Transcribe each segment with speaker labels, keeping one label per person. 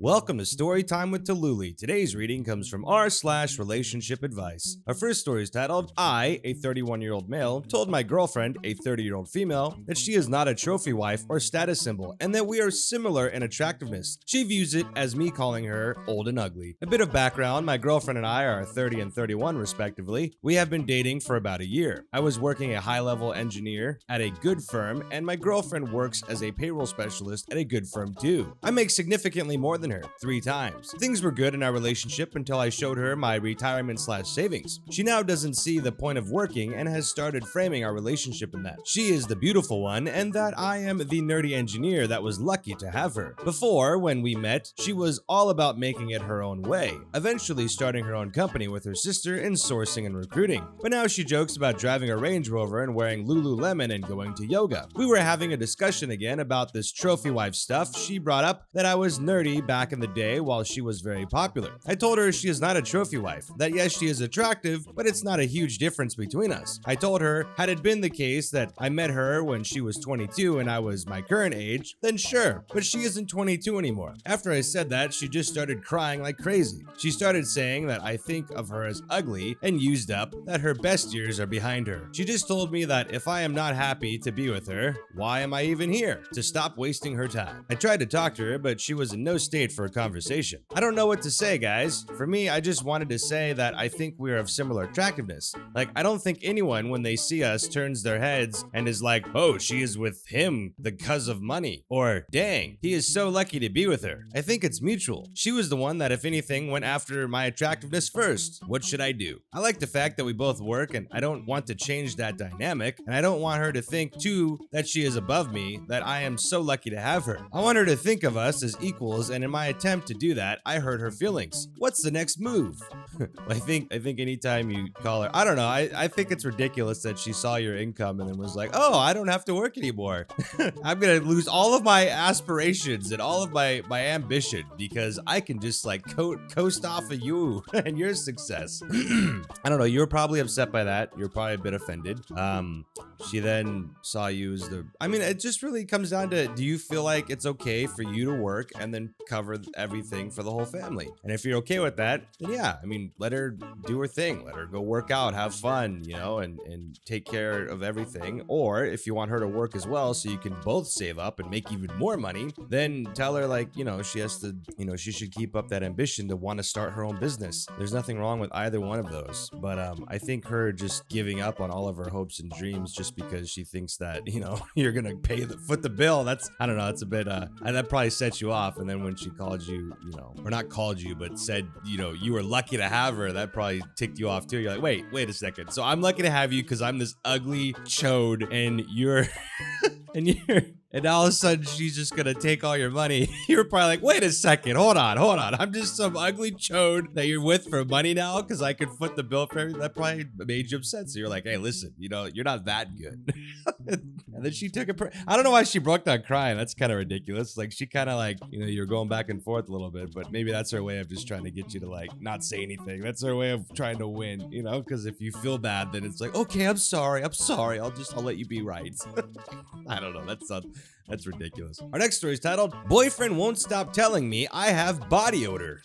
Speaker 1: Welcome to Storytime with Tallulah. Today's reading comes from r/RelationshipAdvice. Our first story is titled, I, a 31-year-old male, told my girlfriend, a 30-year-old female, that she is not a trophy wife or status symbol and that we are similar in attractiveness. She views it as me calling her old and ugly. A bit of background, my girlfriend and I are 30 and 31 respectively. We have been dating for about a year. I was working a high-level engineer at a good firm and my girlfriend works as a payroll specialist at a good firm too. I make significantly more than her, 3 times. Things were good in our relationship until I showed her my retirement/savings. She now doesn't see the point of working and has started framing our relationship in that she is the beautiful one and that I am the nerdy engineer that was lucky to have her. Before, when we met, she was all about making it her own way, eventually starting her own company with her sister in sourcing and recruiting. But now she jokes about driving a Range Rover and wearing Lululemon and going to yoga. We were having a discussion again about this trophy wife stuff. She brought up that I was nerdy back in the day while she was very popular. I told her she is not a trophy wife, that yes, she is attractive, but it's not a huge difference between us. I told her, had it been the case that I met her when she was 22 and I was my current age, then sure, but she isn't 22 anymore. After I said that, she just started crying like crazy. She started saying that I think of her as ugly and used up, that her best years are behind her. She just told me that if I am not happy to be with her, why am I even here? To stop wasting her time. I tried to talk to her, but she was in no state for a conversation. I don't know what to say, guys. For me, I just wanted to say that I think we are of similar attractiveness. Like, I don't think anyone, when they see us, turns their heads and is like, oh, she is with him because of money. Or, dang, he is so lucky to be with her. I think it's mutual. She was the one that, if anything, went after my attractiveness first. What should I do? I like the fact that we both work, and I don't want to change that dynamic, and I don't want her to think, too, that she is above me, that I am so lucky to have her. I want her to think of us as equals, and in my attempt to do that, I hurt her feelings. What's the next move? I think anytime you call her, I don't know, I think it's ridiculous that she saw your income and then was like, oh, I don't have to work anymore. I'm gonna lose all of my aspirations and all of my ambition because I can just like coast off of you and your success. I don't know, you were probably upset by that. You're probably a bit offended. She then saw you as it just really comes down to, do you feel like it's okay for you to work and then cover everything for the whole family? And if you're okay with that, then yeah, let her do her thing. Let her go work out, have fun, and take care of everything. Or if you want her to work as well so you can both save up and make even more money, then tell her she has to, she should keep up that ambition to want to start her own business. There's nothing wrong with either one of those. But I think her just giving up on all of her hopes and dreams just because she thinks that, you're going to foot the bill. That's a bit, that probably set you off. And then when she called you, or not called you, but said, you were lucky to have her, that probably ticked you off too. You're like, wait a second. So I'm lucky to have you because I'm this ugly chode and you're, and all of a sudden she's just gonna take all your money. You're probably like, wait a second, hold on. I'm just some ugly chode that you're with for money now because I could foot the bill for everything. That probably made you upset. So you're like, hey, listen, you're not that good. And then she took it. I don't know why she broke down crying. That's kind of ridiculous. Like she kind of you're going back and forth a little bit, but maybe that's her way of just trying to get you to not say anything. That's her way of trying to win, because if you feel bad, then it's like, okay, I'm sorry. I'll let you be right. I don't know. That's ridiculous. Our next story is titled, Boyfriend Won't Stop Telling Me I Have Body Odor.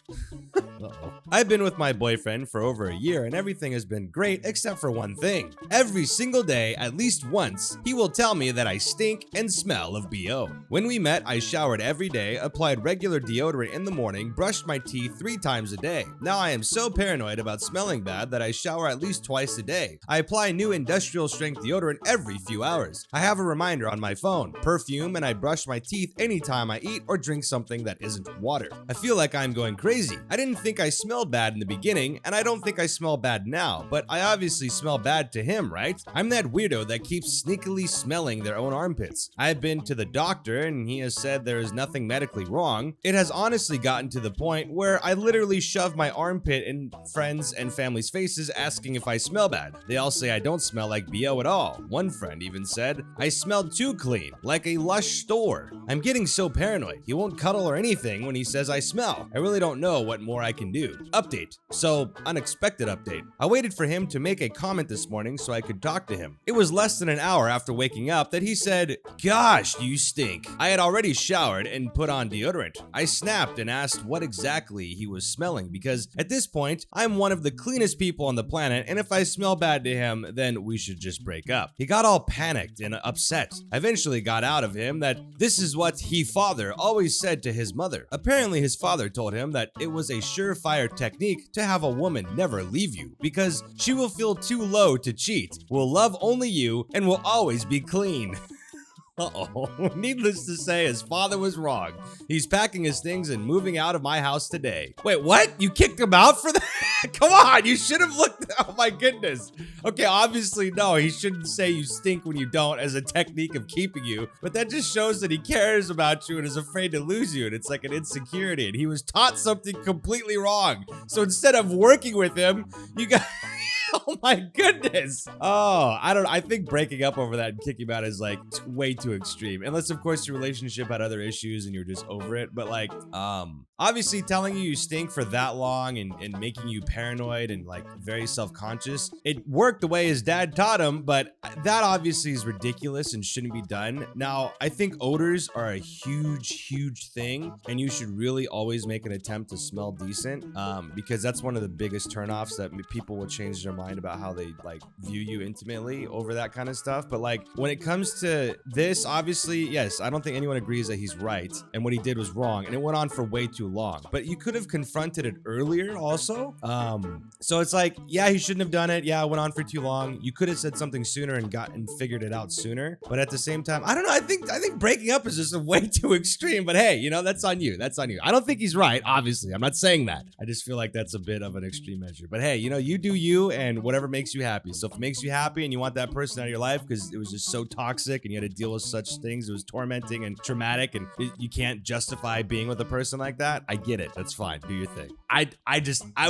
Speaker 1: Uh-oh. I've been with my boyfriend for over a year and everything has been great except for one thing. Every single day, at least once, he will tell me that I stink and smell of BO. When we met, I showered every day, applied regular deodorant in the morning, brushed my teeth 3 times a day. Now I am so paranoid about smelling bad that I shower at least twice a day. I apply new industrial strength deodorant every few hours. I have a reminder on my phone, perfume, and I brush my teeth anytime I eat or drink something that isn't water. I feel like I'm going crazy. I didn't think I smelled bad in the beginning, and I don't think I smell bad now, but I obviously smell bad to him, right? I'm that weirdo that keeps sneakily smelling their own armpits. I've been to the doctor, and he has said there is nothing medically wrong. It has honestly gotten to the point where I literally shove my armpit in friends' and family's faces asking if I smell bad. They all say I don't smell like BO at all. One friend even said, I smell too clean, like a lush store. I'm getting so paranoid. He won't cuddle or anything when he says I smell. I really don't know what more I can do. Update. So, unexpected update. I waited for him to make a comment this morning so I could talk to him. It was less than an hour after waking up that he said, "Gosh, you stink." I had already showered and put on deodorant. I snapped and asked what exactly he was smelling because at this point, I'm one of the cleanest people on the planet, and if I smell bad to him, then we should just break up. He got all panicked and upset. I eventually got out of him that this is what he father always said to his mother. Apparently his father told him that it was a surefire technique to have a woman never leave you because she will feel too low to cheat, will love only you, and will always be clean. Uh-oh. Needless to say, his father was wrong. He's packing his things and moving out of my house today. Wait, what? You kicked him out for that? Come on, you should have looked. Oh my goodness. Okay, obviously, no, he shouldn't say you stink when you don't as a technique of keeping you, but that just shows that he cares about you and is afraid to lose you, and it's like an insecurity, and he was taught something completely wrong. So instead of working with him, you got... Oh my goodness. Oh, I think breaking up over that and kicking him out is like way too extreme. Unless of course your relationship had other issues and you're just over it. But like, obviously telling you stink for that long and making you paranoid and like very self-conscious, it worked the way his dad taught him, but that obviously is ridiculous and shouldn't be done. Now, I think odors are a huge thing, and you should really always make an attempt to smell decent, because that's one of the biggest turnoffs that people will change their mind about how they like view you intimately over that kind of stuff. But like when it comes to this, obviously, yes, I don't think anyone agrees that he's right and what he did was wrong, and it went on for way too long. But you could have confronted it earlier also. So it's like, yeah, he shouldn't have done it. Yeah, it went on for too long. You could have said something sooner and figured it out sooner. But at the same time, I don't know. I think breaking up is just a way too extreme. But hey, you know, that's on you. That's on you. I don't think he's right. Obviously, I'm not saying that. I just feel like that's a bit of an extreme measure. But hey, you know, you do you and whatever makes you happy. So if it makes you happy and you want that person out of your life because it was just so toxic and you had to deal with such things, it was tormenting and traumatic, and you can't justify being with a person like that, I get it. That's fine. Do your thing. I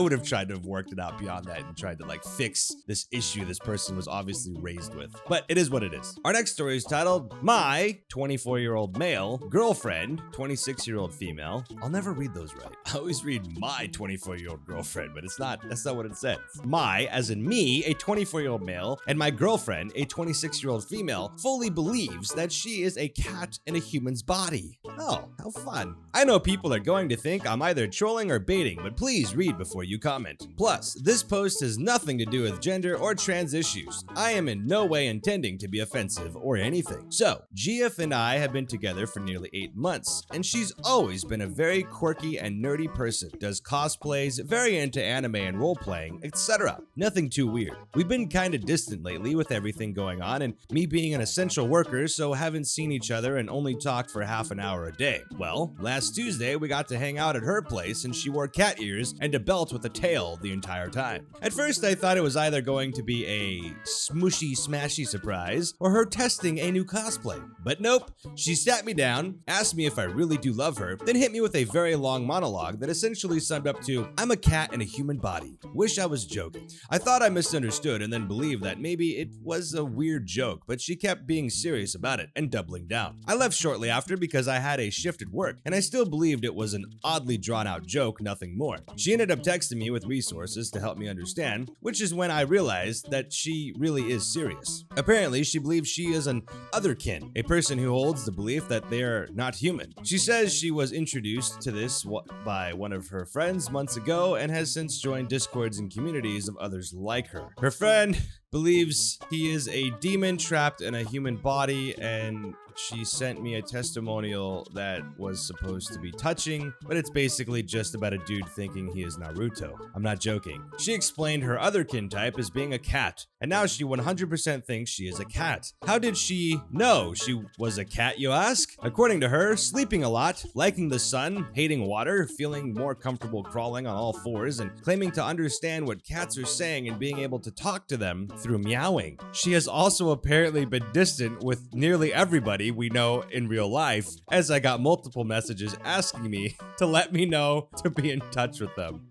Speaker 1: would have tried to have worked it out beyond that and tried to like fix this issue this person was obviously raised with. But it is what it is. Our next story is titled, My 24-year-old male girlfriend, 26-year-old female. I'll never read those right. I always read my 24-year-old girlfriend, but that's not what it says. My, as in me, a 24-year-old male, and my girlfriend, a 26-year-old female, fully believes that she is a cat in a human's body. Oh, how fun. I know people are going to think I'm either trolling or baiting, but please read before you comment. Plus, this post has nothing to do with gender or trans issues. I am in no way intending to be offensive or anything. So, GF and I have been together for nearly 8 months, and she's always been a very quirky and nerdy person, does cosplays, very into anime and role-playing, etc. Nothing too weird. We've been kinda distant lately with everything going on, and me being an essential worker, so haven't seen each other and only talked for half an hour a day. Well, last Tuesday we got to hang out at her place, and she wore cat ears and a belt with a tail the entire time. At first I thought it was either going to be a smushy smashy surprise or her testing a new cosplay. But nope, she sat me down, asked me if I really do love her, then hit me with a very long monologue that essentially summed up to, I'm a cat in a human body. Wish I was joking. I thought I misunderstood and then believed that maybe it was a weird joke, but she kept being serious about it and doubling down. I left shortly after because I had a shift at work, and I still believed it was an oddly drawn out joke, nothing more. She ended up texting me with resources to help me understand, which is when I realized that she really is serious. Apparently, she believes she is an otherkin, a person who holds the belief that they are not human. She says she was introduced to this by one of her friends months ago and has since joined discords and communities of others like her. Her friend believes he is a demon trapped in a human body, and she sent me a testimonial that was supposed to be touching, but it's basically just about a dude thinking he is Naruto. I'm not joking. She explained her other kin type as being a cat, and now she 100% thinks she is a cat. How did she know she was a cat, you ask? According to her, sleeping a lot, liking the sun, hating water, feeling more comfortable crawling on all fours, and claiming to understand what cats are saying and being able to talk to them through meowing. She has also apparently been distant with nearly everybody we know in real life, as I got multiple messages asking me to let me know to be in touch with them.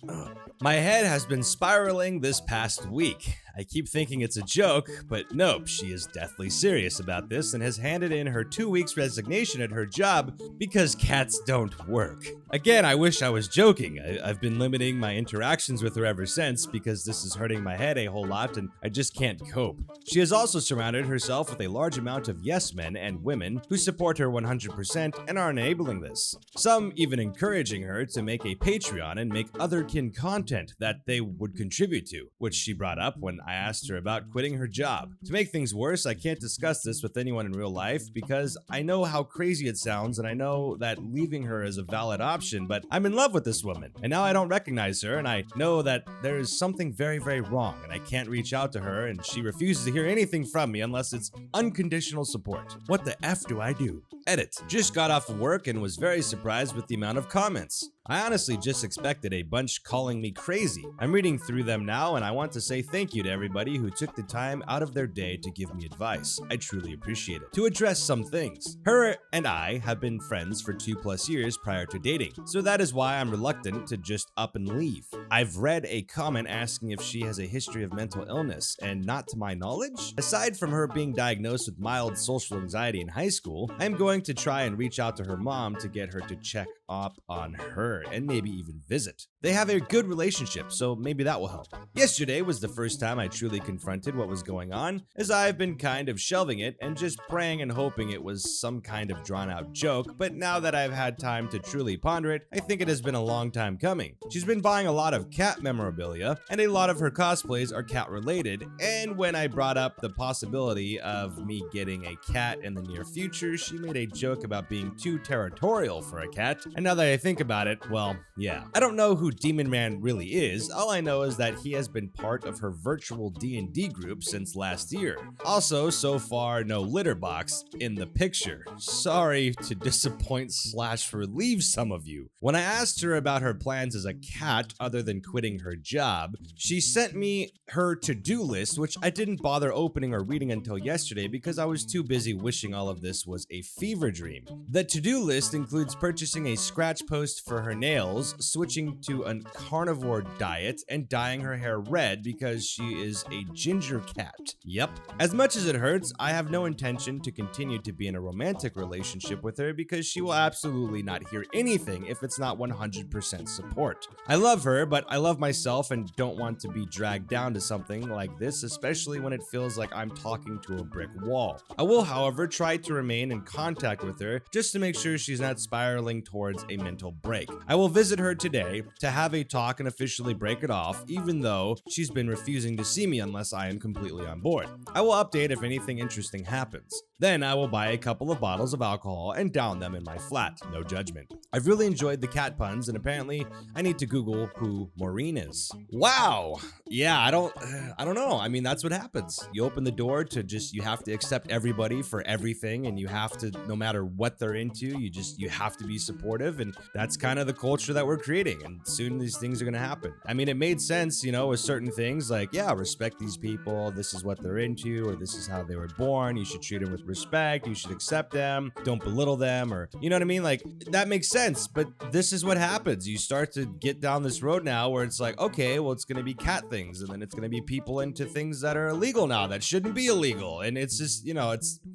Speaker 1: My head has been spiraling this past week. I keep thinking it's a joke, but nope, she is deathly serious about this and has handed in her 2 weeks resignation at her job because cats don't work. Again, I wish I was joking. I've been limiting my interactions with her ever since because this is hurting my head a whole lot and I just can't cope. She has also surrounded herself with a large amount of yes men and women who support her 100% and are enabling this. Some even encouraging her to make a Patreon and make otherkin content that they would contribute to, which she brought up when I asked her about quitting her job. To make things worse, I can't discuss this with anyone in real life because I know how crazy it sounds and I know that leaving her is a valid option, but I'm in love with this woman and now I don't recognize her and I know that there is something very, very wrong and I can't reach out to her and she refuses to hear anything from me unless it's unconditional support. What the F do I do? Edit. Just got off of work and was very surprised with the amount of comments. I honestly just expected a bunch calling me crazy. I'm reading through them now and I want to say thank you to everybody who took the time out of their day to give me advice. I truly appreciate it. To address some things. Her and I have been friends for 2+ years prior to dating, so that is why I'm reluctant to just up and leave. I've read a comment asking if she has a history of mental illness, and not to my knowledge. Aside from her being diagnosed with mild social anxiety in high school, I'm going to try and reach out to her mom to get her to check up on her and maybe even visit. They have a good relationship, so maybe that will help. Yesterday was the first time I truly confronted what was going on, as I've been kind of shelving it and just praying and hoping it was some kind of drawn out joke, but now that I've had time to truly ponder it, I think it has been a long time coming. She's been buying a lot of cat memorabilia, and a lot of her cosplays are cat related, and when I brought up the possibility of me getting a cat in the near future, she made a joke about being too territorial for a cat, and now that I think about it, well, yeah. I don't know who Demon Man really is. All I know is that he has been part of her virtual D&D group since last year. Also, so far, no litter box in the picture. Sorry to disappoint / relieve some of you. When I asked her about her plans as a cat other than quitting her job, she sent me her to-do list, which I didn't bother opening or reading until yesterday because I was too busy wishing all of this was a fever dream. The to-do list includes purchasing a scratch post for her nails, switching to a carnivore diet, and dyeing her hair red because she is a ginger cat. Yep. As much as it hurts, I have no intention to continue to be in a romantic relationship with her because she will absolutely not hear anything if it's not 100% support. I love her, but I love myself and don't want to be dragged down to something like this, especially when it feels like I'm talking to a brick wall. I will, however, try to remain in contact with her just to make sure she's not spiraling towards a mental break. I will visit her today to have a talk and officially break it off, even though she's been refusing to see me unless I am completely on board. I will update if anything interesting happens. Then I will buy a couple of bottles of alcohol and down them in my flat. No judgment. I've really enjoyed the cat puns, and apparently I need to Google who Maureen is. Wow. Yeah, I don't know. I mean, that's what happens. You open the door to you have to accept everybody for everything, and you have to, no matter what they're into, you have to be supportive, and that's kind of the culture that we're creating, and soon these things are going to happen. I mean, it made sense, with certain things like, yeah, respect these people, this is what they're into, or this is how they were born, you should treat them with respect, you should accept them, don't belittle them, or you know what I mean? Like, that makes sense, but this is what happens. You start to get down this road now where it's like, okay, well, it's going to be cat things, and then it's going to be people into things that are illegal now that shouldn't be illegal, and it's just,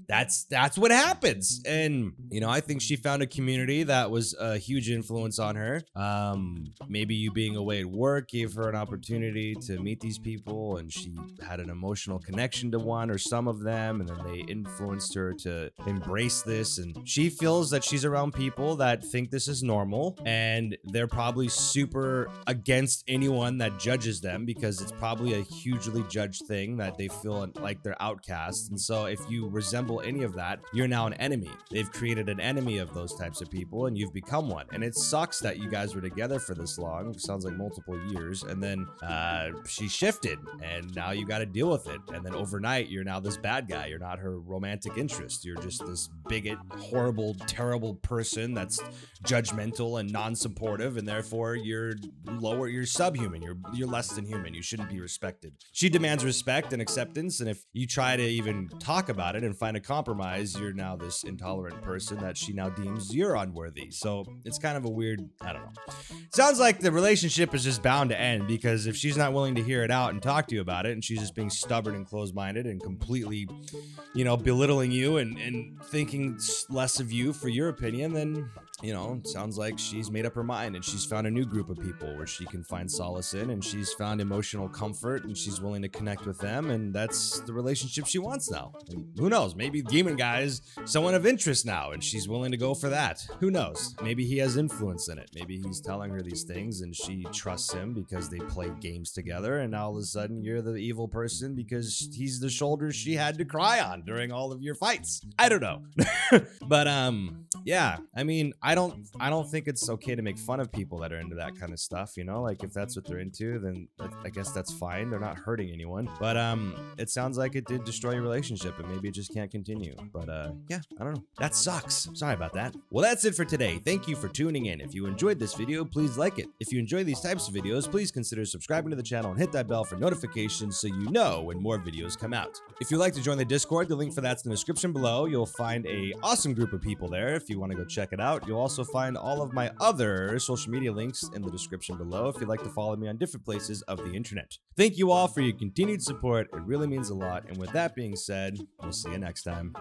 Speaker 1: that's what happens. And I think she found a community that was a huge influence on her. Maybe you being away at work gave her an opportunity to meet these people, and she had an emotional connection to one or some of them, and then they influenced her to embrace this, and she feels that she's around people that think this is normal, and they're probably super against anyone that judges them because it's probably a hugely judged thing that they feel like they're outcasts. And so if you resemble any of that, you're now an enemy. They've created an enemy of those types of people, and you've become one. And it sucks that you guys were together for this long. It sounds like multiple years, and then she shifted, and now you got to deal with it. And then overnight, you're now this bad guy. You're not her romantic interest. You're just this bigot, horrible, terrible person that's judgmental and non-supportive, and therefore you're subhuman. You're less than human. You shouldn't be respected. She demands respect and acceptance, and if you try to even talk about it and find a compromise, you're now this intolerant person that she now deems you're unworthy. So it's kind of a weird, I don't know. Sounds like the relationship is just bound to end, because if she's not willing to hear it out and talk to you about it, and she's just being stubborn and closed-minded and completely, belittling you and thinking less of you for your opinion, then, it sounds like she's made up her mind and she's found a new group of people where she can find solace in, and she's found emotional comfort and she's willing to connect with them, and that's the relationship she wants now. And who knows? Maybe Demon Guy is someone of interest now and she's willing to go for that. Who knows? Maybe he has influence in it. Maybe he's telling her these things and she trusts him because they played games together, and now all of a sudden you're the evil person because he's the shoulder she had to cry on during all of your fights. I don't know. But yeah, I mean, I don't think it's okay to make fun of people that are into that kind of stuff, like if that's what they're into, then I guess that's fine. They're not hurting anyone. But it sounds like it did destroy your relationship and maybe it just can't continue. But yeah, I don't know. That sucks. Sorry about that. Well, that's it for today. Thank you for tuning in. If you enjoyed this video, please like it. If you enjoy these types of videos, please consider subscribing to the channel and hit that bell for notifications so you know when more videos come out. If you'd like to join the Discord, the link for that's in the description below. You'll find an awesome group of people there if you want to go check it out. You'll also find all of my other social media links in the description below if you'd like to follow me on different places of the internet. Thank you all for your continued support. It really means a lot. And with that being said, we'll see you next time.